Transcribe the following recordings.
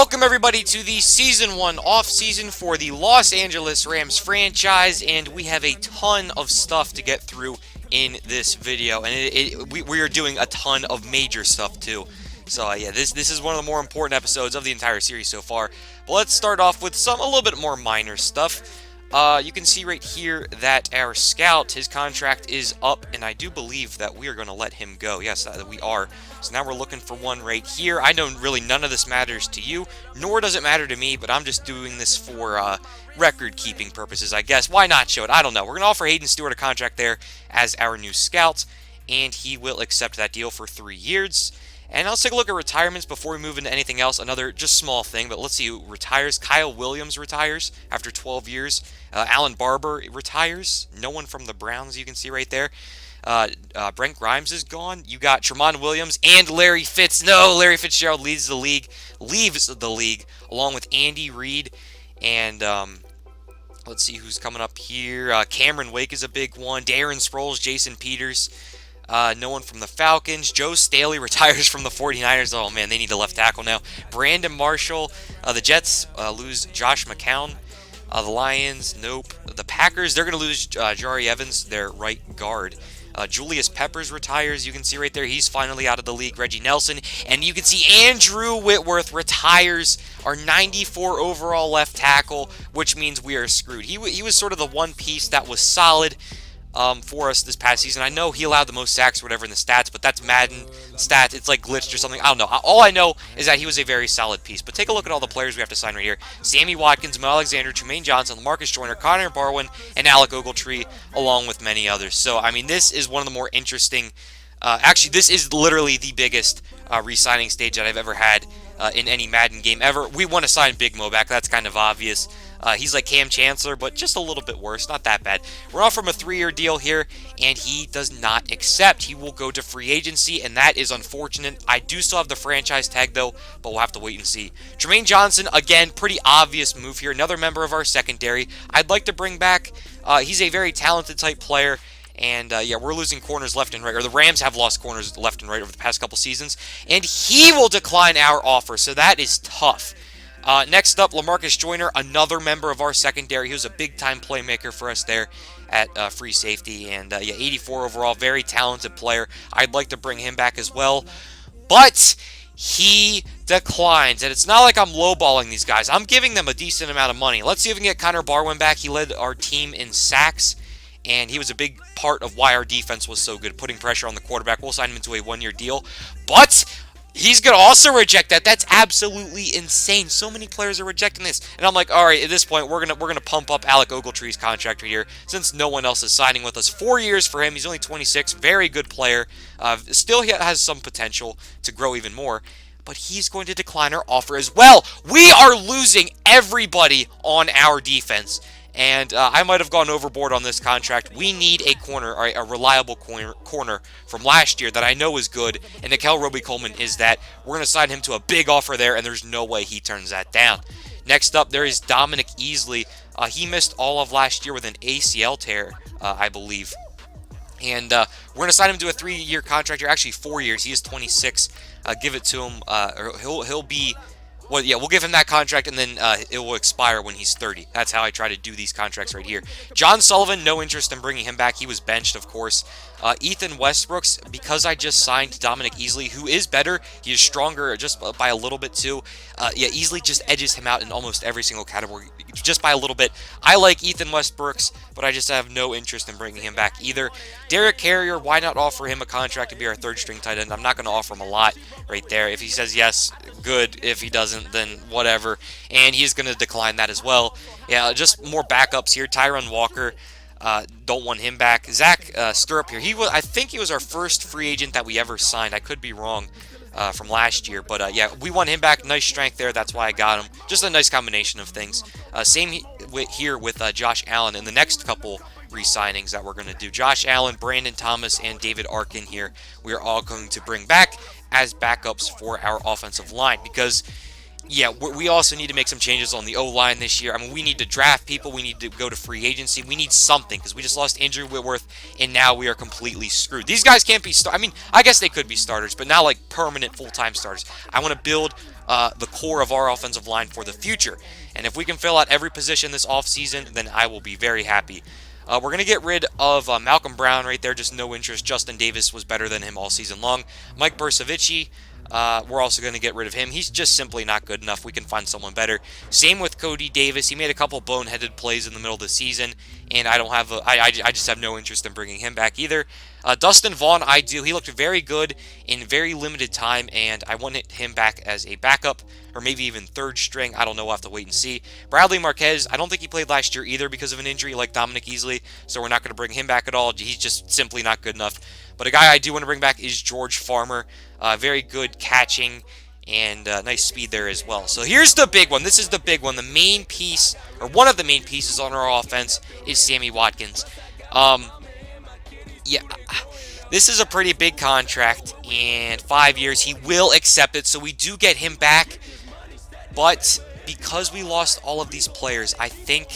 Welcome everybody to the Season 1 off-season for the Los Angeles Rams franchise, and we have a ton of stuff to get through in this video, and we are doing a ton of major stuff too. So yeah, this is one of the more important episodes of the entire series so far. But let's start off with a little bit more minor stuff. You can see right here that our scout, his contract is up, and I do believe that we are going to let him go. Yes, we are. So now we're looking for one right here. I know really none of this matters to you, nor does it matter to me, but I'm just doing this for record-keeping purposes, I guess. Why not show it? I don't know. We're going to offer Hayden Stewart a contract there as our new scout, and he will accept that deal for 3 years. And let's take a look at retirements before we move into anything else. Another just small thing, but let's see who retires. Kyle Williams retires after 12 years. Alan Barber retires. No one from the Browns, you can see right there. Brent Grimes is gone. You got Tremont Williams and Larry Fitz. No, Larry Fitzgerald leaves the league, along with Andy Reid. And let's see who's coming up here. Cameron Wake is a big one. Darren Sproles, Jason Peters. No one from the Falcons. Joe Staley retires from the 49ers. Oh, man, they need a left tackle now. Brandon Marshall. The Jets lose Josh McCown. The Lions, nope. The Packers, they're going to lose Jari Evans, their right guard. Julius Peppers retires. You can see right there, he's finally out of the league. Reggie Nelson. And you can see Andrew Whitworth retires, our 94 overall left tackle, which means we are screwed. He was sort of the one piece that was solid for us this past season. I know he allowed the most sacks or whatever in the stats, but that's Madden stats. It's like glitched or something. I don't know. All I know is that he was a very solid piece. But take a look at all the players we have to sign right here. Sammy Watkins, Mo Alexander, Tremaine Johnson, Lamarcus Joyner, Connor Barwin, and Alec Ogletree, along with many others. So, I mean, this is one of the more interesting... actually, this is literally the biggest re-signing stage that I've ever had in any Madden game ever. We want to sign Big Mo back. That's kind of obvious. He's like Cam Chancellor, but just a little bit worse. Not that bad. We're offering him a 3-year deal here, and he does not accept. He will go to free agency, and that is unfortunate. I do still have the franchise tag, though, but we'll have to wait and see. Tremaine Johnson, again, pretty obvious move here. Another member of our secondary. I'd like to bring back... he's a very talented type player. And, yeah, we're losing corners left and right. Or the Rams have lost corners left and right over the past couple seasons. And he will decline our offer, so that is tough. Next up, Lamarcus Joyner, another member of our secondary. He was a big-time playmaker for us there at free safety. And, yeah, 84 overall, very talented player. I'd like to bring him back as well. But he declines. And it's not like I'm lowballing these guys. I'm giving them a decent amount of money. Let's see if we can get Connor Barwin back. He led our team in sacks. And he was a big part of why our defense was so good, putting pressure on the quarterback. We'll sign him into a 1-year deal. But he's going to also reject that. That's absolutely insane. So many players are rejecting this. And I'm like, all right, at this point, we're gonna pump up Alec Ogletree's contract right here, since no one else is signing with us. 4 years for him. He's only 26. Very good player. Still he has some potential to grow even more. But he's going to decline our offer as well. We are losing everybody on our defense. And I might have gone overboard on this contract. We need a corner, a reliable corner from last year that I know is good. And Nikel Roby-Coleman is that. We're going to sign him to a big offer there, and there's no way he turns that down. Next up, there is Dominic Easley. He missed all of last year with an ACL tear, I believe. And we're going to sign him to a 3-year contract here. Actually, 4 years. He is 26. Give it to him. He'll be... Well, yeah, we'll give him that contract, and then it will expire when he's 30. That's how I try to do these contracts right here. John Sullivan, no interest in bringing him back. He was benched, of course. Ethan Westbrooks, because I just signed Dominic Easley, who is better. He is stronger just by a little bit, too. Yeah, Easley just edges him out in almost every single category, just by a little bit. I like Ethan Westbrooks, but I just have no interest in bringing him back either. Derek Carrier, why not offer him a contract to be our third-string tight end? I'm not going to offer him a lot right there. If he says yes, good. If he doesn't, then whatever. And he's going to decline that as well. Yeah, just more backups here. Tyron Walker, don't want him back. Zach Stirrup here. I think he was our first free agent that we ever signed. I could be wrong from last year. But, yeah, we want him back. Nice strength there. That's why I got him. Just a nice combination of things. Same here with Josh Allen in the next couple re-signings that we're going to do. Josh Allen, Brandon Thomas, and David Arkin here. We are all going to bring back as backups for our offensive line because yeah, we also need to make some changes on the O-line this year. I mean, we need to draft people. We need to go to free agency. We need something because we just lost Andrew Whitworth, and now we are completely screwed. These guys can't be I mean, I guess they could be starters, but not like permanent full-time starters. I want to build the core of our offensive line for the future. And if we can fill out every position this offseason, then I will be very happy. We're going to get rid of Malcolm Brown right there, just no interest. Justin Davis was better than him all season long. Mike Bursavici, we're also going to get rid of him. He's just simply not good enough. We can find someone better. Same with Cody Davis. He made a couple boneheaded plays in the middle of the season, and I just have no interest in bringing him back either. Dustin Vaughn, I do. He looked very good in very limited time, and I wanted him back as a backup, or maybe even third string. I don't know. We'll have to wait and see. Bradley Marquez, I don't think he played last year either because of an injury like Dominic Easley, so we're not going to bring him back at all. He's just simply not good enough. But a guy I do want to bring back is George Farmer. Very good catching and nice speed there as well. So here's the big one. This is the big one. The main piece, or one of the main pieces on our offense, is Sammy Watkins. Yeah, this is a pretty big contract, and 5 years. He will accept it, so we do get him back. But because we lost all of these players, I think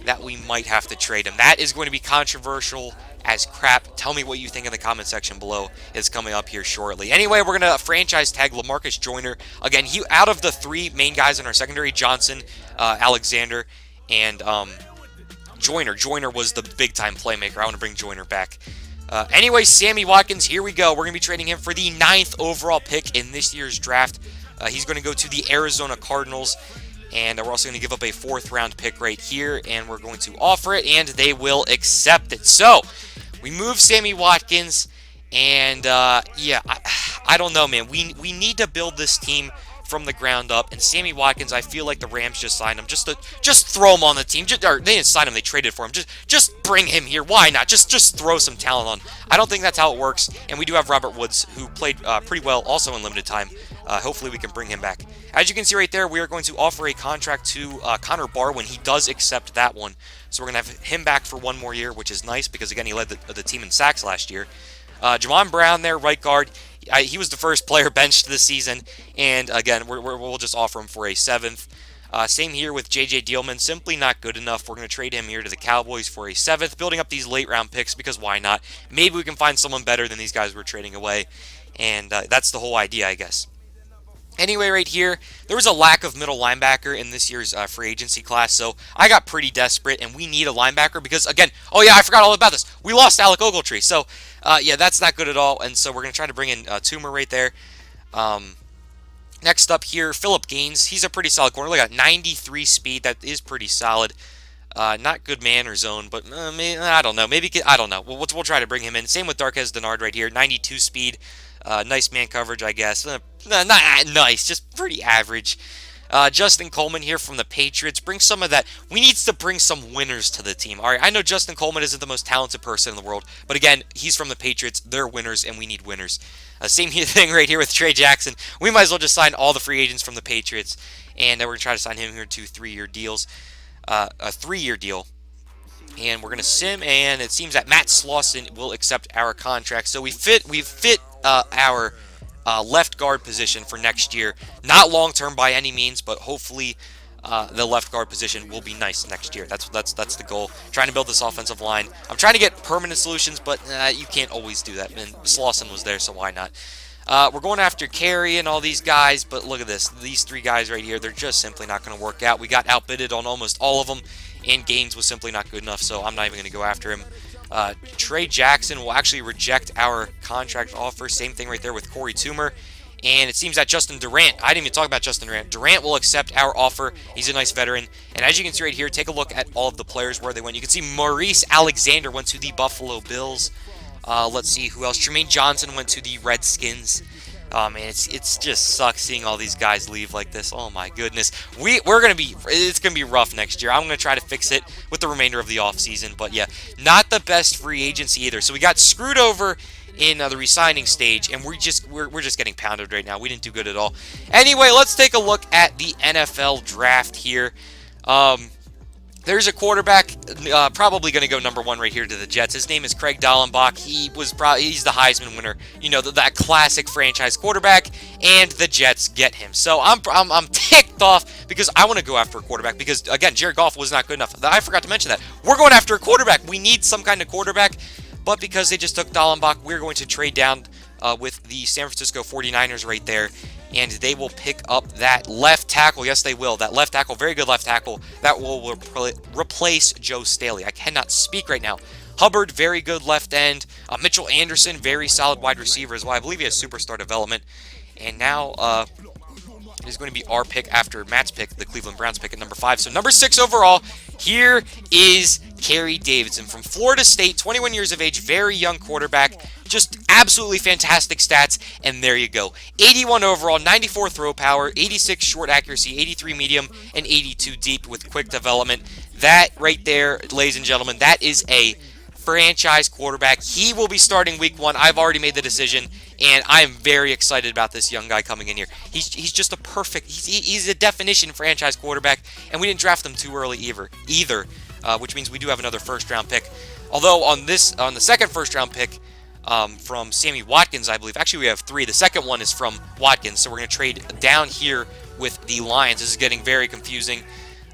that we might have to trade him. That is going to be controversial as crap. Tell me what you think in the comment section below. It's coming up here shortly. Anyway, we're going to franchise tag LaMarcus Joyner. Again, he out of the three main guys in our secondary, Johnson, Alexander, and Joyner. Joyner was the big-time playmaker. I want to bring Joyner back. Anyway, Sammy Watkins, here we go. We're going to be trading him for the 9th overall pick in this year's draft. He's going to go to the Arizona Cardinals, and we're also going to give up a 4th-round pick right here, and we're going to offer it, and they will accept it. So, we move Sammy Watkins, and yeah, I don't know, man. We need to build this team from the ground up, and Sammy Watkins, I feel like the Rams just signed him just throw him on the team. Or they didn't sign him, they traded for him. Just bring him here. Why not? Just throw some talent on. I don't think that's how it works, and we do have Robert Woods, who played pretty well also in limited time. Hopefully we can bring him back. As you can see right there, we are going to offer a contract to Connor Barwin. He does accept that one, so we're going to have him back for 1 more year, which is nice because, again, he led the team in sacks last year. Jamon Brown there, right guard. He was the first player benched this season, and again, we'll just offer him for a 7th. Same here with J.J. Dielman, simply not good enough. We're going to trade him here to the Cowboys for a 7th, building up these late-round picks because why not? Maybe we can find someone better than these guys we're trading away, and that's the whole idea, I guess. Anyway, right here, there was a lack of middle linebacker in this year's free agency class, so I got pretty desperate, and we need a linebacker because, again, oh yeah, I forgot all about this. We lost Alec Ogletree, so yeah, that's not good at all, and so we're going to try to bring in Toomer right there. Next up here, Philip Gaines. He's a pretty solid corner. Look at 93 speed. That is pretty solid. Not good man or zone, but I don't know. Maybe, I don't know. We'll try to bring him in. Same with Darquez Denard right here. 92 speed. Nice man coverage, I guess. Not nice, just pretty average. Justin Coleman here from the Patriots. Bring some of that. We need to bring some winners to the team. All right, I know Justin Coleman isn't the most talented person in the world, but again, he's from the Patriots. They're winners, and we need winners. Same thing right here with Trey Jackson. We might as well just sign all the free agents from the Patriots, and we're going to try to sign him here to 3-year deals. A 3-year deal. And we're going to sim, and it seems that Matt Slauson will accept our contract. So we fit our left guard position for next year. Not long-term by any means, but hopefully the left guard position will be nice next year. That's the goal. Trying to build this offensive line. I'm trying to get permanent solutions, but you can't always do that. And Slauson was there, so why not? We're going after Carey and all these guys, but look at this. These 3 guys right here, they're just simply not going to work out. We got outbidded on almost all of them, and Gaines was simply not good enough, so I'm not even going to go after him. Trey Jackson will actually reject our contract offer. Same thing right there with Corey Toomer. And it seems that Justin Durant, I didn't even talk about Justin Durant. Durant will accept our offer. He's a nice veteran. And as you can see right here, take a look at all of the players where they went. You can see Maurice Alexander went to the Buffalo Bills. Let's see who else. Jermaine Johnson went to the Redskins. Oh man, it's just sucks seeing all these guys leave like this. Oh my goodness, it's gonna be rough next year. I'm gonna try to fix it with the remainder of the offseason, but yeah, not the best free agency either. So we got screwed over in the resigning stage, and we're just getting pounded right now. We didn't do good at all. Anyway, let's take a look at the NFL draft here. There's a quarterback, probably going to go number 1 right here to the Jets. His name is Craig Dallenbach. He's the Heisman winner. You know, that classic franchise quarterback, and the Jets get him. So I'm ticked off because I want to go after a quarterback because, again, Jared Goff was not good enough. I forgot to mention that. We're going after a quarterback. We need some kind of quarterback, but because they just took Dallenbach, we're going to trade down with the San Francisco 49ers right there. and they will pick up that left tackle. Yes, they will. That left tackle, very good left tackle. That will replace Joe Staley. I cannot speak right now. Hubbard, very good left end. Mitchell Anderson, very solid wide receiver as well. I believe he has superstar development. And now it is going to be our pick after Matt's pick, the Cleveland Browns pick at number 5. So number 6 overall, here is Kerry Davidson from Florida State, 21 years of age, very young quarterback, just absolutely fantastic stats, and there you go. 81 overall, 94 throw power, 86 short accuracy, 83 medium, and 82 deep with quick development. That right there, ladies and gentlemen, that is a franchise quarterback. He will be starting week 1. I've already made the decision, and I am very excited about this young guy coming in here. He's just a perfect, he's a definition franchise quarterback, and we didn't draft him too early either, which means we do have another first-round pick. Although on the second first-round pick from Sammy Watkins, I believe, actually we have 3. The second one is from Watkins, so we're going to trade down here with the Lions. This is getting very confusing.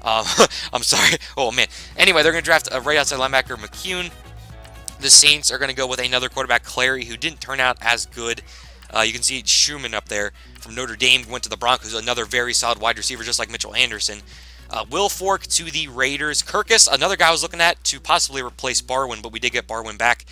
I'm sorry. Oh, man. Anyway, they're going to draft a right outside linebacker, McCune. The Saints are going to go with another quarterback, Clary, who didn't turn out as good. You can see Schumann up there from Notre Dame, went to the Broncos, another very solid wide receiver, just like Mitchell Anderson. Will Fork to the Raiders. Kirkus, another guy I was looking at to possibly replace Barwin, but we did get Barwin back.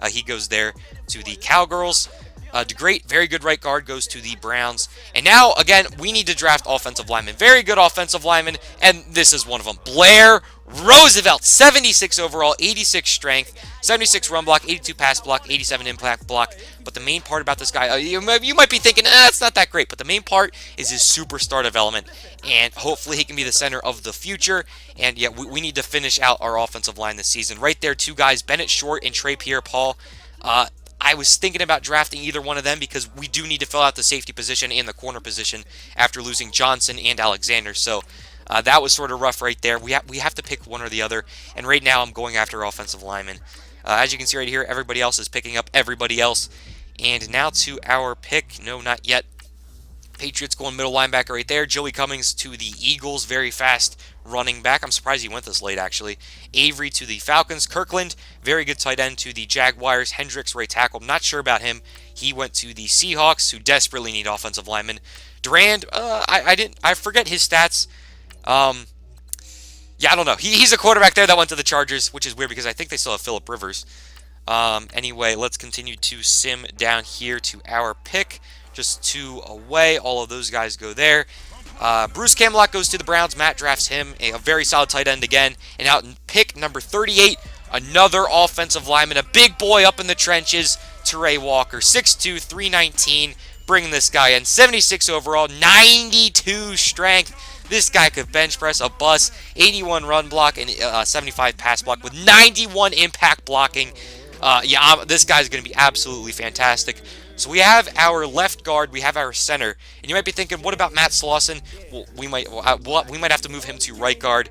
He goes there to the Cowgirls. DeGreat, very good right guard, goes to the Browns. And now, again, we need to draft offensive linemen. Very good offensive linemen, and this is one of them. Blair Roosevelt, 76 overall, 86 strength, 76 run block, 82 pass block, 87 impact block. But the main part about this guy, you might be thinking, it's not that great. But the main part is his superstar development, and hopefully he can be the center of the future. And yeah, we need to finish out our offensive line this season. Right there, 2 guys, Bennett Short and Trey Pierre-Paul. I was thinking about drafting either one of them because we do need to fill out the safety position and the corner position after losing Johnson and Alexander. So that was sort of rough right there. We have to pick one or the other, and right now I'm going after offensive linemen. As you can see right here, everybody else is picking up everybody else. And now to our pick. No, not yet. Patriots going middle linebacker right there. Joey Cummings to the Eagles, very fast running back. I'm surprised he went this late, actually. Avery to the Falcons. Kirkland, very good tight end to the Jaguars. Hendricks, right tackle. I'm not sure about him. He went to the Seahawks, who desperately need offensive linemen. Durand, I forget his stats. Yeah, I don't know. He's a quarterback there that went to the Chargers, which is weird because I think they still have Phillip Rivers. Anyway, let's continue to sim down here to our pick. Just 2 away. All of those guys go there. Bruce Camelot goes to the Browns. Matt drafts him, a very solid tight end again. And out in pick number 38, another offensive lineman, a big boy up in the trenches, Teray Walker, 6'2", 319. Bringing this guy in, 76 overall, 92 strength. This guy could bench press a bus, 81 run block and 75 pass block with 91 impact blocking. This guy's going to be absolutely fantastic. So we have our left guard, we have our center, and you might be thinking, what about Matt Slauson? Well, we might have to move him to right guard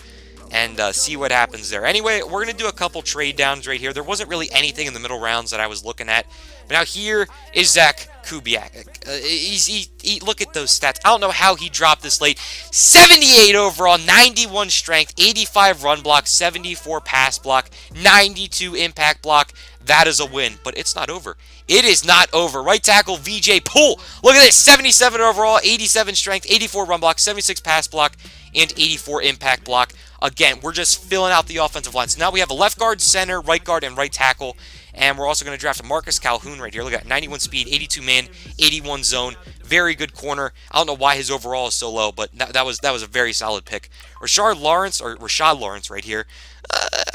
and see what happens there. Anyway, we're going to do a couple trade downs right here. There wasn't really anything in the middle rounds that I was looking at. But now here is Zach Kubiak. Look at those stats. I don't know how he dropped this late. 78 overall, 91 strength, 85 run block, 74 pass block, 92 impact block. That is a win, but it's not over. It is not over. Right tackle, VJ Poole. Look at this, 77 overall, 87 strength, 84 run block, 76 pass block, and 84 impact block. Again, we're just filling out the offensive line. So now we have a left guard, center, right guard, and right tackle. And we're also going to draft Marcus Calhoun right here. Look at 91 speed, 82 man, 81 zone. Very good corner. I don't know why his overall is so low, but that was a very solid pick. Rashad Lawrence right here.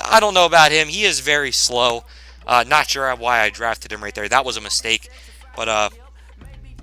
I don't know about him. He is very slow. Not sure why I drafted him right there. That was a mistake. But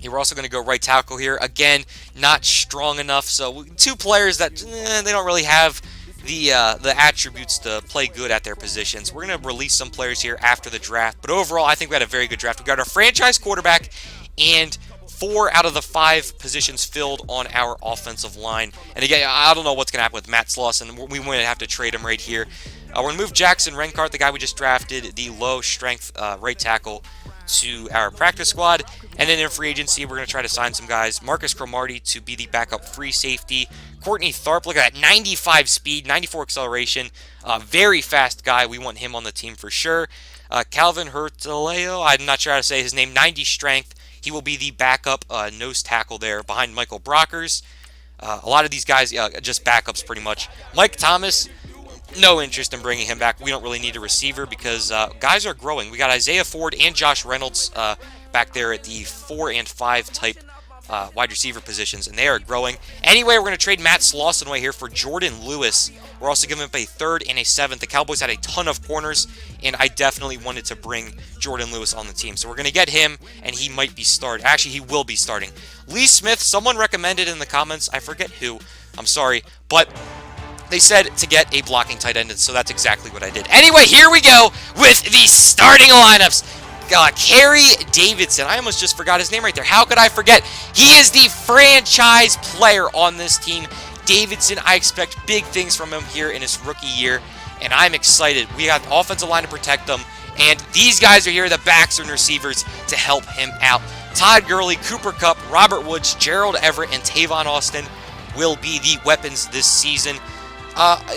we're also going to go right tackle here. Again, not strong enough. So 2 players that they don't really have the attributes to play good at their positions. We're going to release some players here after the draft. But overall, I think we had a very good draft. We got our franchise quarterback and 4 out of the 5 positions filled on our offensive line. And again, I don't know what's going to happen with Matt Slauson. We might have to trade him right here. We're going to move Jackson Renkart, the guy we just drafted, the low-strength right tackle, to our practice squad. And then in free agency, we're going to try to sign some guys. Marcus Cromartie to be the backup free safety. Courtney Tharp, look at that, 95 speed, 94 acceleration. Very fast guy. We want him on the team for sure. Calvin Herteleo, I'm not sure how to say his name, 90 strength. He will be the backup nose tackle there behind Michael Brockers. A lot of these guys, just backups pretty much. Mike Thomas, no interest in bringing him back. We don't really need a receiver because guys are growing. We got Isaiah Ford and Josh Reynolds back there at the 4 and 5 type wide receiver positions, and they are growing. Anyway, we're going to trade Matt Slauson away here for Jordan Lewis. We're also giving up a 3rd and a 7th. The Cowboys had a ton of corners, and I definitely wanted to bring Jordan Lewis on the team. So we're going to get him, and he might be starting. Actually, he will be starting. Lee Smith, someone recommended in the comments, I forget who, I'm sorry, but they said to get a blocking tight end, and so that's exactly what I did. Anyway, here we go with the starting lineups. Kerry Davidson. I almost just forgot his name right there. How could I forget? He is the franchise player on this team. Davidson, I expect big things from him here in his rookie year, and I'm excited. We got the offensive line to protect them, and these guys are here, the backs and receivers, to help him out. Todd Gurley, Cooper Kupp, Robert Woods, Gerald Everett, and Tavon Austin will be the weapons this season.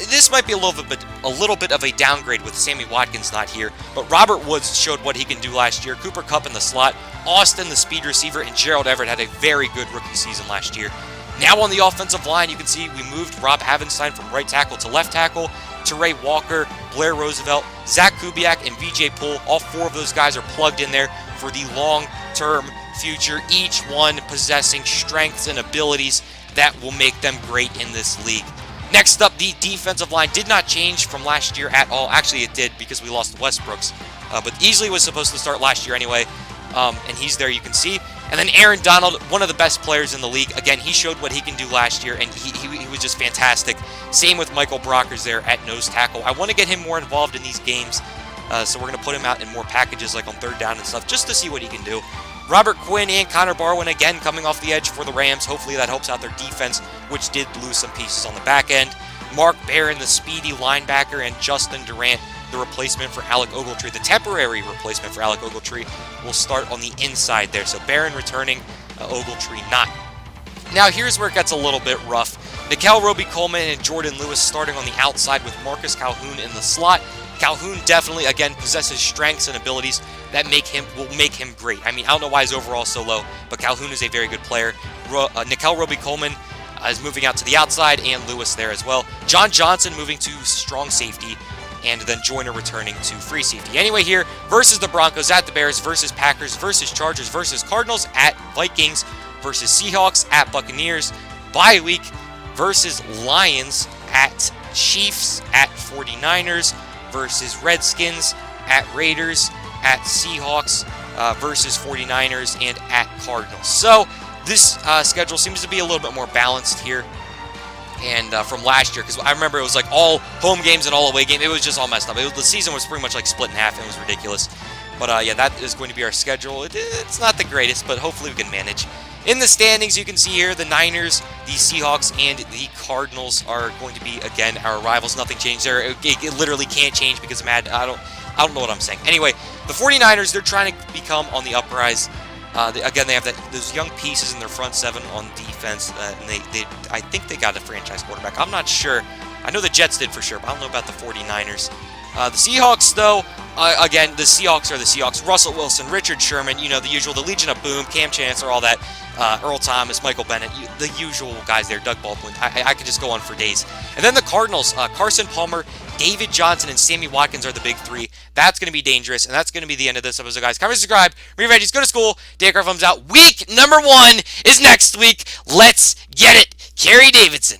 This might be a little bit of a downgrade with Sammy Watkins not here, but Robert Woods showed what he can do last year. Cooper Kupp in the slot, Austin the speed receiver, and Gerald Everett had a very good rookie season last year. Now on the offensive line, you can see we moved Rob Havenstein from right tackle to left tackle, Teray Walker, Blair Roosevelt, Zach Kubiak, and VJ Poole. All 4 of those guys are plugged in there for the long-term future, each one possessing strengths and abilities that will make them great in this league. Next up, the defensive line did not change from last year at all. Actually, it did because we lost Westbrooks. But Easley was supposed to start last year anyway, and he's there, you can see. And then Aaron Donald, one of the best players in the league. Again, he showed what he can do last year, and he was just fantastic. Same with Michael Brockers there at nose tackle. I want to get him more involved in these games, so we're going to put him out in more packages like on 3rd down and stuff, just to see what he can do. Robert Quinn and Connor Barwin, again, coming off the edge for the Rams. Hopefully that helps out their defense, which did lose some pieces on the back end. Mark Barron, the speedy linebacker, and Justin Durant, the replacement for Alec Ogletree, the temporary replacement for Alec Ogletree, will start on the inside there. So Barron returning, Ogletree not. Now here's where it gets a little bit rough. Nickel Roby-Coleman and Jordan Lewis starting on the outside with Marcus Calhoun in the slot. Calhoun definitely, again, possesses strengths and abilities that will make him great. I mean, I don't know why he's overall so low, but Calhoun is a very good player. Nickel Roby-Coleman is moving out to the outside, and Lewis there as well. John Johnson moving to strong safety, and then Joyner returning to free safety. Anyway, here, versus the Broncos at the Bears, versus Packers, versus Chargers, versus Cardinals at Vikings, versus Seahawks at Buccaneers, bye week, versus Lions at Chiefs, at 49ers, versus Redskins, at Raiders, at Seahawks, versus 49ers, and at Cardinals. So this schedule seems to be a little bit more balanced here and from last year, because I remember it was like all home games and all away games. It was just all messed up. The season was pretty much like split in half, and it was ridiculous. But yeah, that is going to be our schedule. It's not the greatest, but hopefully we can manage. In the standings, you can see here the Niners, the Seahawks, and the Cardinals are going to be, again, our rivals. Nothing changed there. It literally can't change because of Madden. I don't know what I'm saying. Anyway, the 49ers, they're trying to become on the uprise. Again, they have those young pieces in their front 7 on defense, and I think they got a franchise quarterback. I'm not sure. I know the Jets did for sure, but I don't know about the 49ers. The Seahawks, though, again, the Seahawks are the Seahawks. Russell Wilson, Richard Sherman, the usual, the Legion of Boom, Cam Chancellor, all that. Earl Thomas, Michael Bennett, the usual guys there, Doug Baldwin. I could just go on for days. And then the Cardinals, Carson Palmer, David Johnson, and Sammy Watkins are the big 3. That's going to be dangerous, and that's going to be the end of this episode, guys. Comment, subscribe, read Veggies, go to school. Take our thumbs out. Week number 1 is next week. Let's get it. Kerry Davidson.